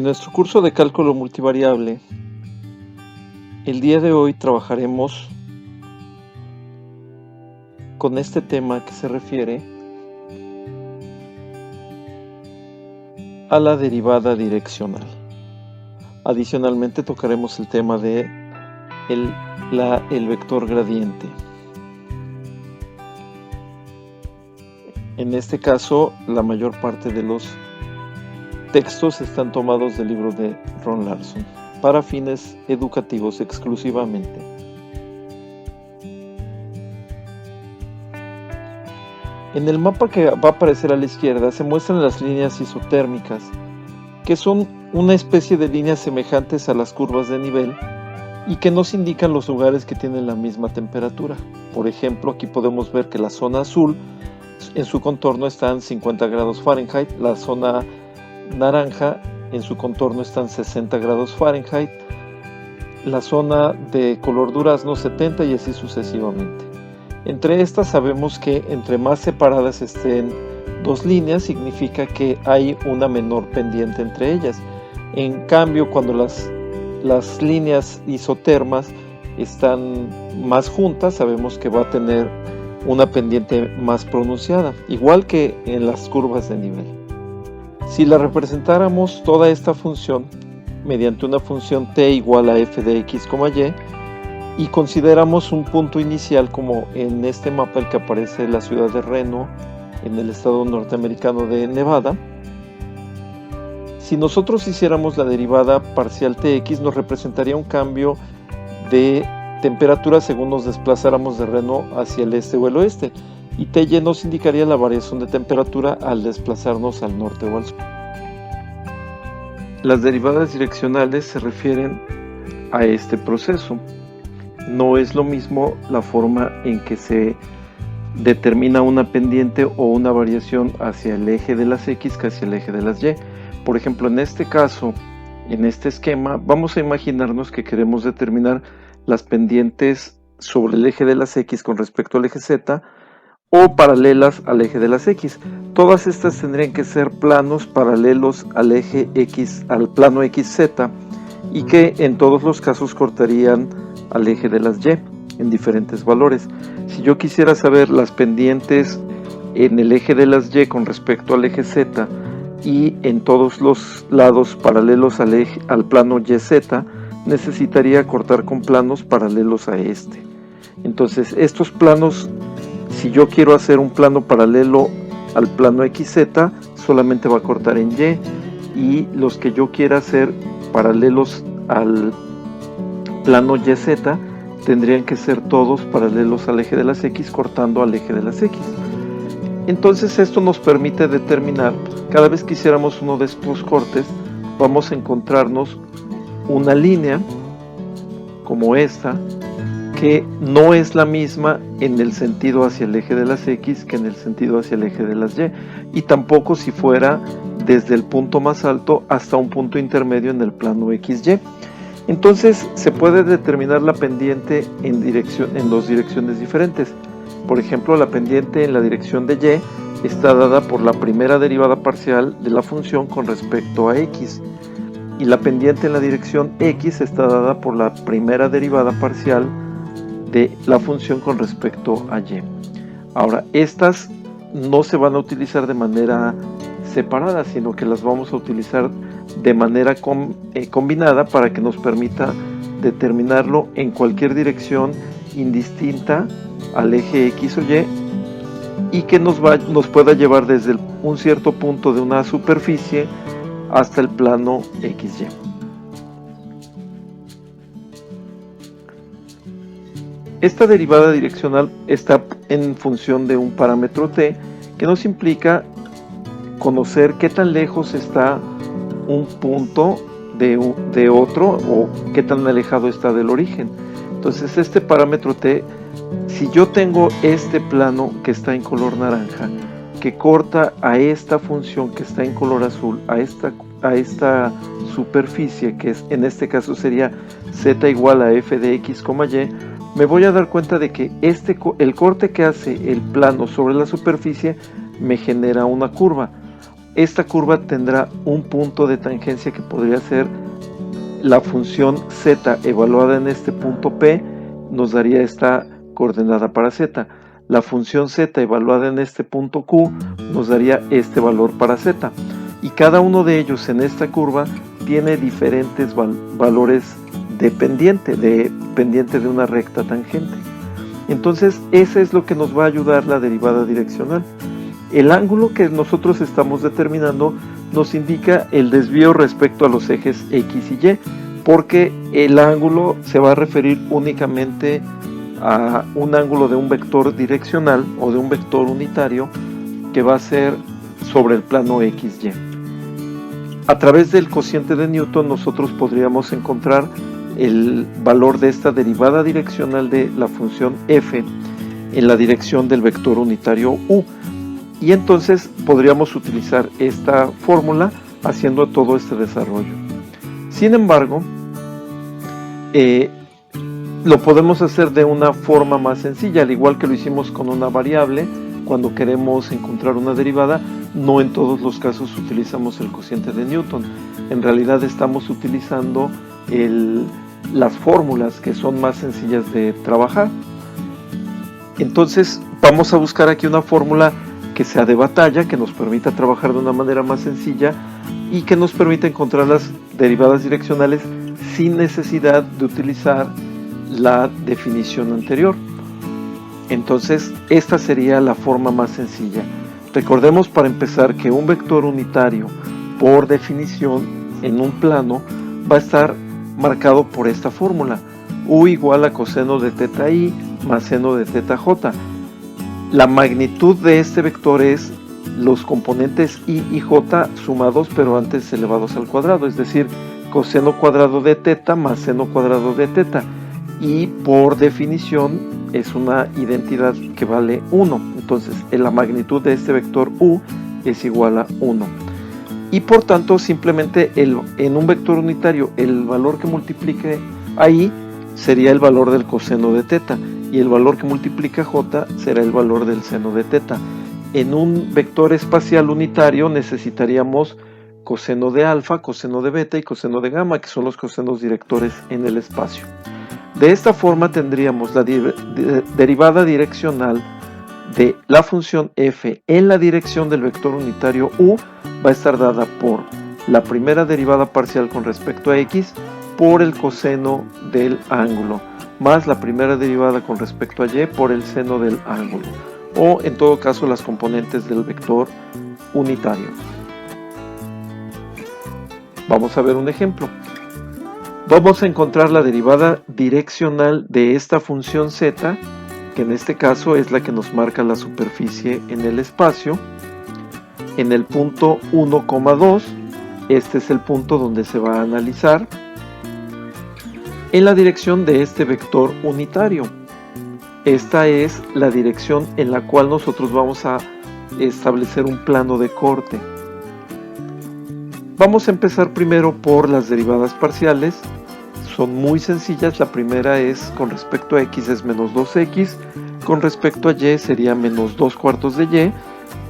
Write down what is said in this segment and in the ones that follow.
En nuestro curso de cálculo multivariable, el día de hoy trabajaremos con este tema que se refiere a la derivada direccional. Adicionalmente tocaremos el tema de el vector gradiente. En este caso, la mayor parte de los textos están tomados del libro de Ron Larson, para fines educativos exclusivamente. En el mapa que va a aparecer a la izquierda se muestran las líneas isotérmicas, que son una especie de líneas semejantes a las curvas de nivel y que nos indican los lugares que tienen la misma temperatura. Por ejemplo, aquí podemos ver que la zona azul en su contorno está en 50 grados Fahrenheit, la zona naranja en su contorno están 60 grados Fahrenheit, la zona de color durazno 70 y así sucesivamente. Entre estas sabemos que entre más separadas estén dos líneas significa que hay una menor pendiente entre ellas. En cambio, cuando las líneas isotermas están más juntas, sabemos que va a tener una pendiente más pronunciada, igual que en las curvas de nivel. Si la representáramos toda esta función mediante una función t igual a f de x, y consideramos un punto inicial como en este mapa el que aparece la ciudad de Reno en el estado norteamericano de Nevada, si nosotros hiciéramos la derivada parcial tx nos representaría un cambio de temperatura según nos desplazáramos de Reno hacia el este o el oeste, y Ty nos indicaría la variación de temperatura al desplazarnos al norte o al sur. Las derivadas direccionales se refieren a este proceso. No es lo mismo la forma en que se determina una pendiente o una variación hacia el eje de las X que hacia el eje de las Y. Por ejemplo, en este caso, en este esquema, vamos a imaginarnos que queremos determinar las pendientes sobre el eje de las X con respecto al eje Z o paralelas al eje de las X. Todas estas tendrían que ser planos paralelos al eje X, al plano XZ, y que en todos los casos cortarían al eje de las Y en diferentes valores. Si yo quisiera saber las pendientes en el eje de las Y con respecto al eje Z y en todos los lados paralelos al plano YZ, necesitaría cortar con planos paralelos a este. Entonces estos planos, si yo quiero hacer un plano paralelo al plano XZ, solamente va a cortar en Y, y los que yo quiera hacer paralelos al plano YZ tendrían que ser todos paralelos al eje de las X, cortando al eje de las X. Entonces esto nos permite determinar, cada vez que hiciéramos uno de estos cortes, vamos a encontrarnos una línea como esta, que no es la misma en el sentido hacia el eje de las X que en el sentido hacia el eje de las Y, y tampoco si fuera desde el punto más alto hasta un punto intermedio en el plano XY. Entonces se puede determinar la pendiente en dos direcciones diferentes. Por ejemplo, la pendiente en la dirección de Y está dada por la primera derivada parcial de la función con respecto a X, y la pendiente en la dirección X está dada por la primera derivada parcial de la función con respecto a Y. Ahora, estas no se van a utilizar de manera separada, sino que las vamos a utilizar de manera combinada para que nos permita determinarlo en cualquier dirección indistinta al eje X o Y, y que nos pueda llevar desde un cierto punto de una superficie hasta el plano XY. Esta derivada direccional está en función de un parámetro t, que nos implica conocer qué tan lejos está un punto de otro o qué tan alejado está del origen. Entonces este parámetro t, si yo tengo este plano que está en color naranja, que corta a esta función que está en color azul, a esta superficie, que en este caso sería z igual a f de x, y, me voy a dar cuenta de que el corte que hace el plano sobre la superficie me genera una curva. esta curva tendrá un punto de tangencia que podría ser la función z evaluada en este punto P, nos daría esta coordenada para z. La función z evaluada en este punto Q nos daría este valor para z. Y cada uno de ellos en esta curva tiene diferentes valores de pendiente de una recta tangente. Entonces, eso es lo que nos va a ayudar la derivada direccional. El ángulo que nosotros estamos determinando nos indica el desvío respecto a los ejes X y Y, porque el ángulo se va a referir únicamente a un ángulo de un vector direccional o de un vector unitario que va a ser sobre el plano XY. A través del cociente de Newton nosotros podríamos encontrar el valor de esta derivada direccional de la función f en la dirección del vector unitario u, y entonces podríamos utilizar esta fórmula haciendo todo este desarrollo. Sin embargo, lo podemos hacer de una forma más sencilla, al igual que lo hicimos con una variable. Cuando queremos encontrar una derivada, no en todos los casos utilizamos el cociente de Newton. En realidad estamos utilizando las fórmulas que son más sencillas de trabajar. Entonces vamos a buscar aquí una fórmula que sea de batalla, que nos permita trabajar de una manera más sencilla y que nos permita encontrar las derivadas direccionales sin necesidad de utilizar la definición anterior. Entonces esta sería la forma más sencilla. Recordemos para empezar que un vector unitario, por definición, en un plano va a estar marcado por esta fórmula: u igual a coseno de teta i más seno de teta j. La magnitud de este vector es los componentes i y j sumados pero antes elevados al cuadrado, es decir, coseno cuadrado de teta más seno cuadrado de teta, y por definición es una identidad que vale 1. Entonces la magnitud de este vector u es igual a 1, y por tanto simplemente en un vector unitario el valor que multiplique ahí sería el valor del coseno de teta, y el valor que multiplica j será el valor del seno de teta. En un vector espacial unitario necesitaríamos coseno de alfa, coseno de beta y coseno de gamma, que son los cosenos directores en el espacio. De esta forma tendríamos la derivada direccional de la función f en la dirección del vector unitario u va a estar dada por la primera derivada parcial con respecto a x por el coseno del ángulo, más la primera derivada con respecto a y por el seno del ángulo, o en todo caso las componentes del vector unitario. Vamos a ver un ejemplo. Vamos a encontrar la derivada direccional de esta función z, que en este caso es la que nos marca la superficie en el espacio, en el punto 1,2. Este es el punto donde se va a analizar, en la dirección de este vector unitario. Esta es la dirección en la cual nosotros vamos a establecer un plano de corte. Vamos a empezar primero por las derivadas parciales. Son muy sencillas. La primera es con respecto a x es menos 2x, con respecto a y sería menos 2/4 de y,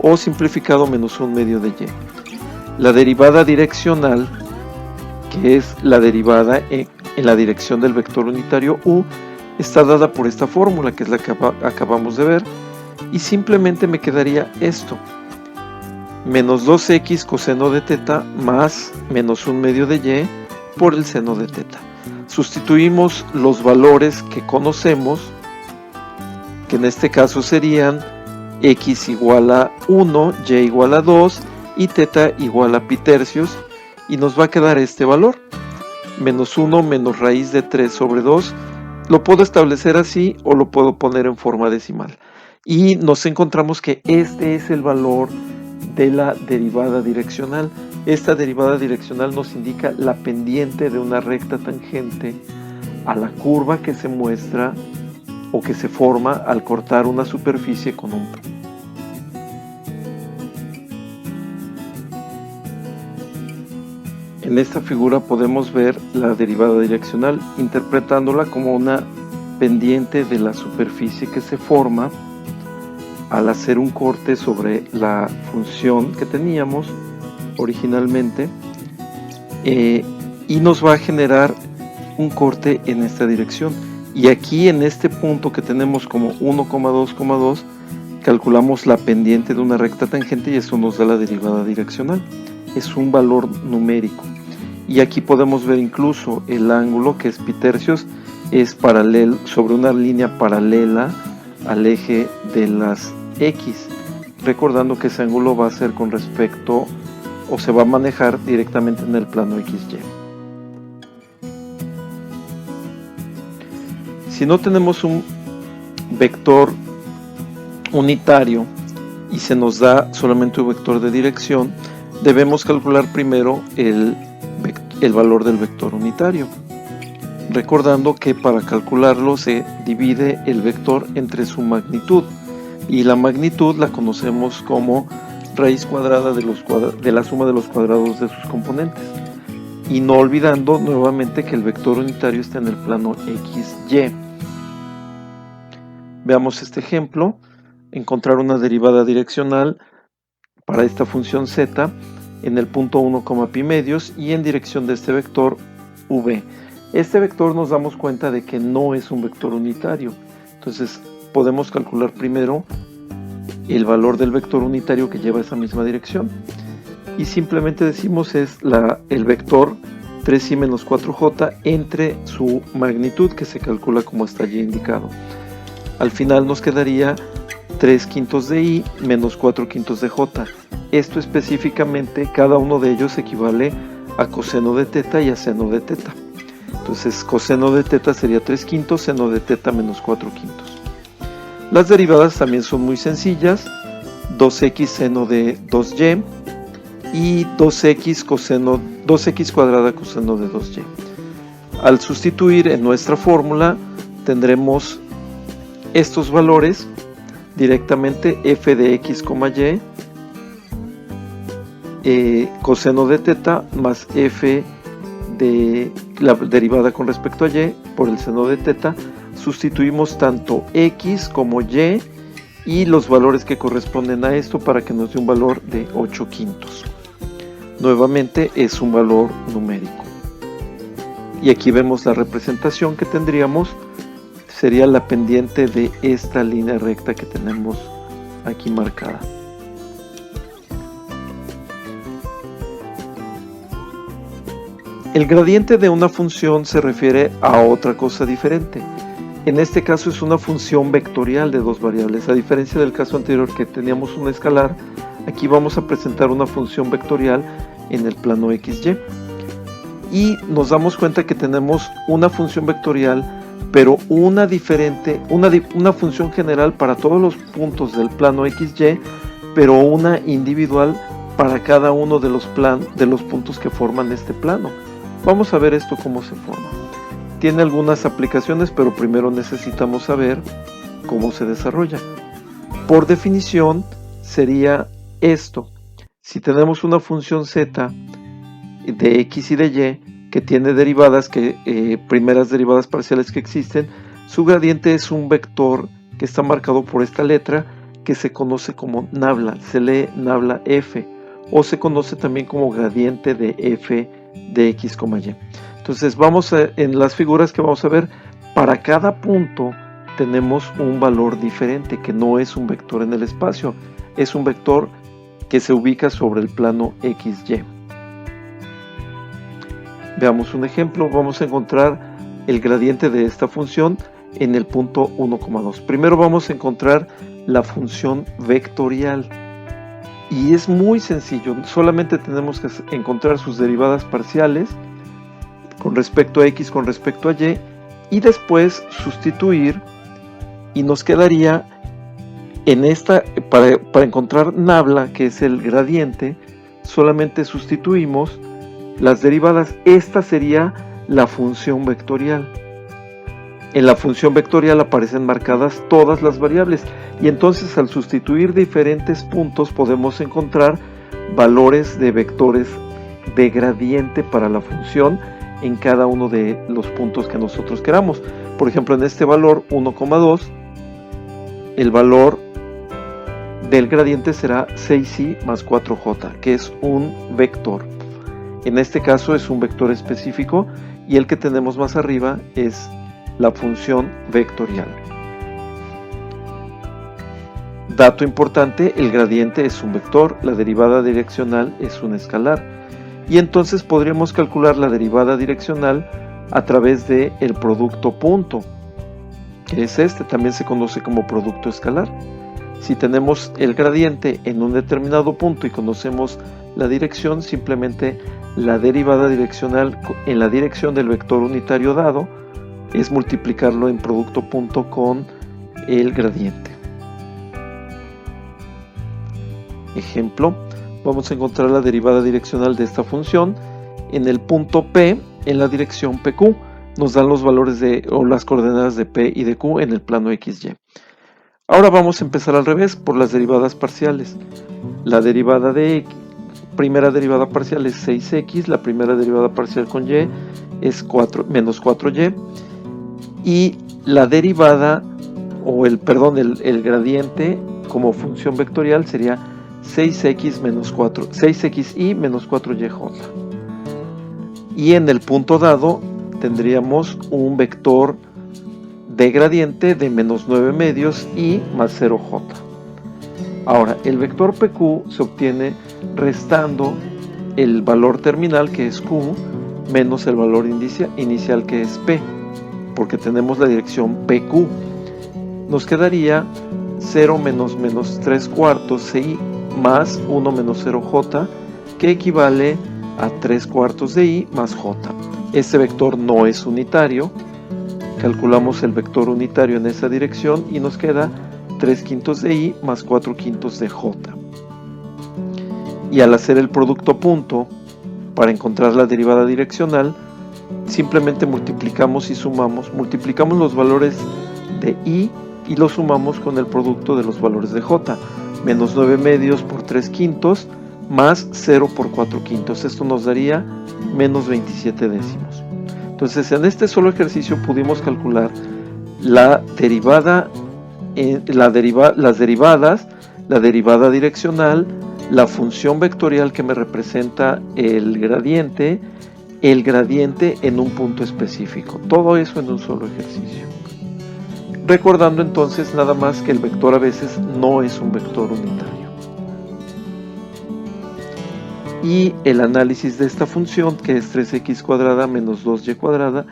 o simplificado menos 1/2 de y. La derivada direccional, que es la derivada en la dirección del vector unitario u, está dada por esta fórmula, que es la que acabamos de ver, y simplemente me quedaría esto: menos 2x coseno de teta más menos 1/2 de y por el seno de teta. Sustituimos los valores que conocemos, que en este caso serían x igual a 1, y igual a 2 y teta igual a pi tercios, y nos va a quedar este valor: menos 1 menos raíz de 3 sobre 2. Lo puedo establecer así o lo puedo poner en forma decimal, y nos encontramos que este es el valor de la derivada direccional. Esta derivada direccional nos indica la pendiente de una recta tangente a la curva que se muestra o que se forma al cortar una superficie con un punto. En esta figura podemos ver la derivada direccional interpretándola como una pendiente de la superficie que se forma al hacer un corte sobre la función que teníamos originalmente, y nos va a generar un corte en esta dirección. Y aquí en este punto que tenemos como 1,2,2, calculamos la pendiente de una recta tangente y eso nos da la derivada direccional. Es un valor numérico. Y aquí podemos ver incluso el ángulo, que es pi tercios, es paralelo sobre una línea paralela al eje de las X, recordando que ese ángulo va a ser con respecto, o se va a manejar directamente en el plano XY. Si no tenemos un vector unitario y se nos da solamente un vector de dirección, debemos calcular primero el valor del vector unitario, recordando que para calcularlo se divide el vector entre su magnitud, y la magnitud la conocemos como raíz cuadrada de la suma de los cuadrados de sus componentes, y no olvidando nuevamente que el vector unitario está en el plano XY. Veamos este ejemplo: encontrar una derivada direccional para esta función z en el punto 1, pi medios y en dirección de este vector v. Este vector nos damos cuenta de que no es un vector unitario, entonces podemos calcular primero el valor del vector unitario que lleva esa misma dirección, y simplemente decimos es el vector 3i menos 4j entre su magnitud, que se calcula como está allí indicado. Al final nos quedaría 3/5 de i menos 4/5 de j. Esto específicamente, cada uno de ellos equivale a coseno de teta y a seno de teta. Entonces coseno de teta sería 3/5, seno de teta menos 4/5. Las derivadas también son muy sencillas: 2x seno de 2y y 2x cuadrada coseno de 2y. Al sustituir en nuestra fórmula tendremos estos valores directamente: f de x, y, coseno de teta más f de la derivada con respecto a y por el seno de teta. Sustituimos tanto x como y los valores que corresponden a esto para que nos dé un valor de 8/5. Nuevamente es un valor numérico. Y aquí vemos la representación que tendríamos. Sería la pendiente de esta línea recta que tenemos aquí marcada. El gradiente de una función se refiere a otra cosa diferente. En este caso es una función vectorial de dos variables. A diferencia del caso anterior que teníamos una escalar, aquí vamos a presentar una función vectorial en el plano XY. Y nos damos cuenta que tenemos una función vectorial, pero una función general para todos los puntos del plano XY, pero una individual para cada uno de los puntos que forman este plano. Vamos a ver esto cómo se forma. Tiene algunas aplicaciones, pero primero necesitamos saber cómo se desarrolla. Por definición sería esto: si tenemos una función z de x y de y que tiene derivadas, primeras derivadas parciales que existen, su gradiente es un vector que está marcado por esta letra que se conoce como nabla, se lee nabla f, o se conoce también como gradiente de f de x, y. Entonces en las figuras que vamos a ver, para cada punto tenemos un valor diferente, que no es un vector en el espacio, es un vector que se ubica sobre el plano XY. Veamos un ejemplo. Vamos a encontrar el gradiente de esta función en el punto 1,2. Primero vamos a encontrar la función vectorial. Y es muy sencillo, solamente tenemos que encontrar sus derivadas parciales con respecto a x, con respecto a y después sustituir, y nos quedaría en esta, para encontrar nabla, que es el gradiente, solamente sustituimos las derivadas. Esta sería la función vectorial. En la función vectorial aparecen marcadas todas las variables, y entonces al sustituir diferentes puntos podemos encontrar valores de vectores de gradiente para la función en cada uno de los puntos que nosotros queramos. Por ejemplo, en este valor 1,2, el valor del gradiente será 6i más 4j, que es un vector. En este caso es un vector específico y el que tenemos más arriba es la función vectorial. Dato importante, el gradiente es un vector, la derivada direccional es un escalar. Y entonces podríamos calcular la derivada direccional a través del producto punto, que es este, también se conoce como producto escalar. Si tenemos el gradiente en un determinado punto y conocemos la dirección, simplemente la derivada direccional en la dirección del vector unitario dado es multiplicarlo en producto punto con el gradiente. Ejemplo, vamos a encontrar la derivada direccional de esta función en el punto P en la dirección PQ. Nos dan los valores o las coordenadas de P y de Q en el plano XY. Ahora vamos a empezar al revés por las derivadas parciales. La derivada de X, primera derivada parcial es 6x, la primera derivada parcial con y es menos 4y, y la derivada, el gradiente como función vectorial sería 6xi menos 4yj. Y en el punto dado tendríamos un vector de gradiente de menos 9 medios y más 0j. Ahora, el vector PQ se obtiene restando el valor terminal, que es Q, menos el valor inicial, que es P, porque tenemos la dirección PQ. Nos quedaría 0 menos 3 cuartos i más 1 menos 0j, que equivale a 3 cuartos de i más j. Este vector no es unitario. Calculamos el vector unitario en esa dirección y nos queda 3 quintos de i más 4 quintos de j. Y al hacer el producto punto, para encontrar la derivada direccional, simplemente multiplicamos los valores de i y los sumamos con el producto de los valores de j. Menos 9 medios por 3 quintos más 0 por 4 quintos. Esto nos daría menos 27 décimos. Entonces, en este solo ejercicio pudimos calcular las derivadas, la derivada direccional, la función vectorial que me representa el gradiente en un punto específico. Todo eso en un solo ejercicio. Recordando entonces nada más que el vector a veces no es un vector unitario. Y el análisis de esta función, que es 3x cuadrada menos 2y cuadrada,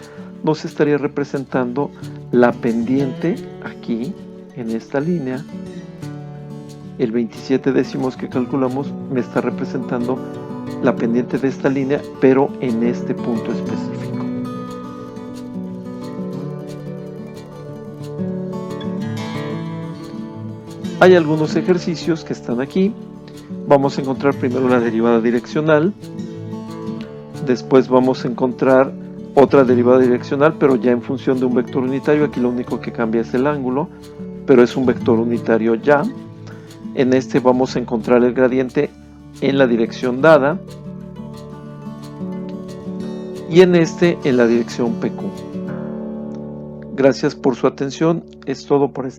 nos estaría representando la pendiente aquí, en esta línea. El 27 décimos que calculamos me está representando la pendiente de esta línea, pero en este punto específico. Hay algunos ejercicios que están aquí. Vamos a encontrar primero la derivada direccional, después vamos a encontrar otra derivada direccional, pero ya en función de un vector unitario. Aquí lo único que cambia es el ángulo, pero es un vector unitario ya. En este vamos a encontrar el gradiente en la dirección dada, y en este en la dirección PQ. Gracias por su atención, es todo por este.